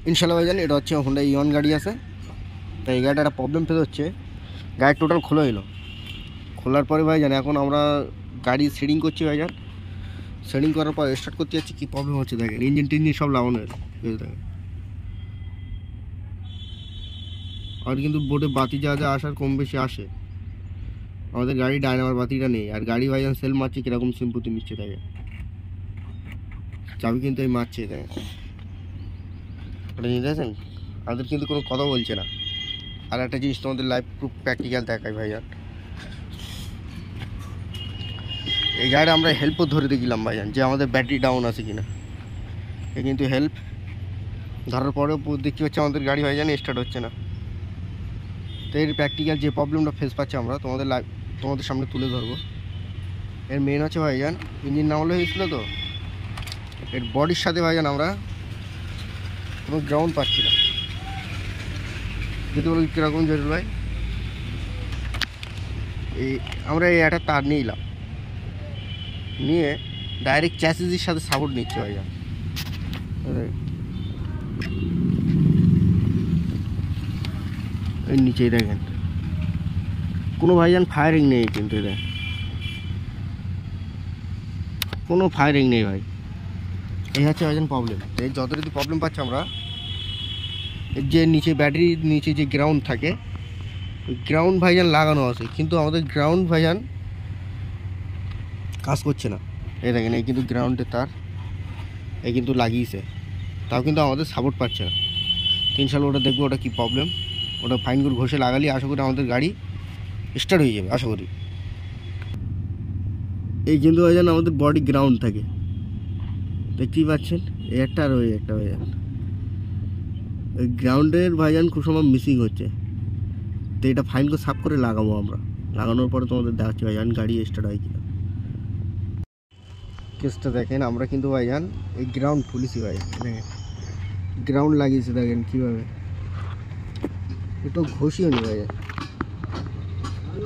ইনশাল্লাহ ভাইজান এটা হচ্ছে হোন্ডা ইয়ন গাড়ি আছে। তাই এই গাড়িটা একটা প্রবলেম ফেস হচ্ছে, গাড়ি টোটাল খোলা হলো। খোলার পরে ভাইজান এখন আমরা গাড়ি সেটিং করছি ভাইজান। সেটিং করার পর স্টার্ট করতে যাচ্ছি, কী প্রবলেম হচ্ছে দেখেন, ইঞ্জিন টিঞ্জিন সব লাগানো হয়েছে দেখেন। আর কিন্তু বোর্ডে বাতি যা যা আসার কম বেশি আসে, আমাদের গাড়ি ডায়নামার বাতিটা নেই। আর গাড়ি ভাইজান সেল মারছে কীরকম সিম্পতি নিচ্ছে দেখেন, চাবি কিন্তু এই মারছে দেখেন, ওটা নিয়ে দেখেন। আমাদের কিন্তু কোনো কথা বলছে না। আর একটা জিনিস তোমাদের লাইভ প্রুফ প্র্যাকটিক্যাল দেখাই ভাইজান, এই গাড়ি আমরা হেল্পও ধরে দেখিলাম ভাইজান যে আমাদের ব্যাটারি ডাউন আছে কিনা। এ কিন্তু হেল্প ধরার পরেও দেখতে পাচ্ছি আমাদের গাড়ি ভাইজান স্টার্ট হচ্ছে না। তো এর প্র্যাকটিক্যাল যে প্রবলেমটা ফেস পাচ্ছি আমরা তোমাদের সামনে তুলে ধরবো। এর মেন হচ্ছে ভাইজান ইঞ্জিন নামানো হয়েছিল, তো এর বডির সাথে ভাইজান আমরা কোনো গ্রাউন্ড পাচ্ছি না। যদি বলি কীরকম জরুরি ভাই, আমরা এই একটা তার নিলাম, নিয়ে ডাইরেক্ট চ্যাসিসের সাথে সাপোর্ট নিচ্ছে ভাইজান। এই নিচেই দেখেন কোনো ভাইজান ফায়ারিং নেই, কিন্তু এটা কোনো ফায়ারিং নেই ভাই। এই হচ্ছে ভাইজান প্রবলেম। এই যতটুকু প্রবলেম পাচ্ছি আমরা, এর যে নিচে ব্যাটারির নিচে যে গ্রাউন্ড থাকে, ওই গ্রাউন্ড ভাইজান লাগানো আছে, কিন্তু আমাদের গ্রাউন্ড ভাইজান কাজ করছে না। এই দেখেন এই কিন্তু গ্রাউন্ডের তার, এই কিন্তু লাগিয়েছে, তাও কিন্তু আমাদের সাপোর্ট পাচ্ছে না। 3 সাল ওটা দেখবো ওটা কী প্রবলেম, ওটা ফাইন করে ঘষে লাগালে আশা করি আমাদের গাড়ি স্টার্ট হয়ে যাবে আশা করি। এই কিন্তু ভাইজান আমাদের বডি গ্রাউন্ড থাকে, দেখতেই পাচ্ছেন এই একটা আর ওই একটা ভাইজান। ওই গ্রাউন্ডের ভাইজান খুব সময় মিসিং হচ্ছে, তো এটা ফাইন করে সাফ করে লাগাবো আমরা। লাগানোর পরে তোমাদের দেখাচ্ছি ভাইজান গাড়ি স্টার্ট হয় কিনা। কেসটা দেখেন, আমরা কিন্তু ভাইজান এই গ্রাউন্ড খুলেছি ভাইজান, দেখেন গ্রাউন্ড লাগিয়েছে দেখেন কীভাবে, একটু ঘষিও নি ভাইজান।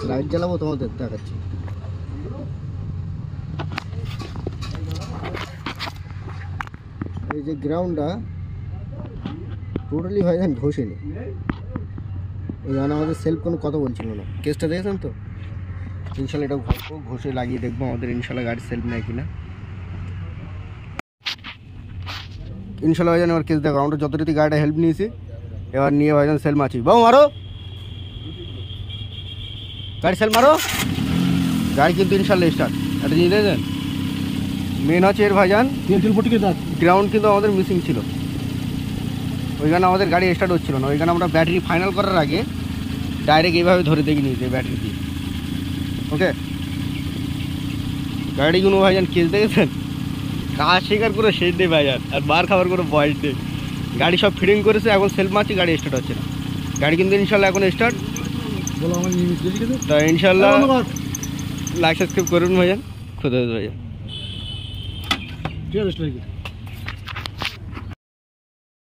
লাইট জ্বালাবো তোমাদের দেখাচ্ছি। এই যে গ্রাউন্ডটা টোটালি ভাইজান ঘষেনি, ওই জন্য আমাদের সেলফ কোনো কথা বলছিল না। কেসটা দেখেছেন তো, ইনশাল্লাহ এটা ঘষবো, ঘষে লাগিয়ে দেখবো আমাদের ইনশাল্লাহ গাড়ির সেলফ নেয় কিনা। ইনশাল্লাহ ভাইজান এবার কেস দেখো, আমরা যতটুকু গাড়িটা হেল্প নিয়েছি, এবার নিয়ে ভাইজান সেল মারছি। বাবু মারো গাড়ি, সেল মারো। গাড়ি কিন্তু ইনশাল্লাহ স্টার্ট। একটা জিনিস দেখেছেন, মেন হচ্ছে এর ভাইজান গ্রাউন্ড কিন্তু আমাদের মিসিং ছিল, ওইখানে আমাদের গাড়ি স্টার্ট হচ্ছিল না। ওইখানে আমরা ব্যাটারি ফাইনাল করার আগে ডাইরেক্ট এইভাবে ধরে দেখে নিয়েছি ব্যাটারি দিয়ে। ওকে, গাড়িগুলো ভাইজান কেস দেখেছেন, কাজ স্বীকার করে শেষ নেই ভাইজান, আর মার খাবার কোনো বয়স নেই। গাড়ি সব ফিটিং করেছে, এখন সেলফ মারছি, গাড়ি স্টার্ট হচ্ছে না। গাড়ি কিন্তু ইনশাল্লাহ এখন স্টার্ট। তা ইনশাল্লাহ লাইক সাবস্ক্রাইব করুন ভাইজান, খুদা ভাইজান।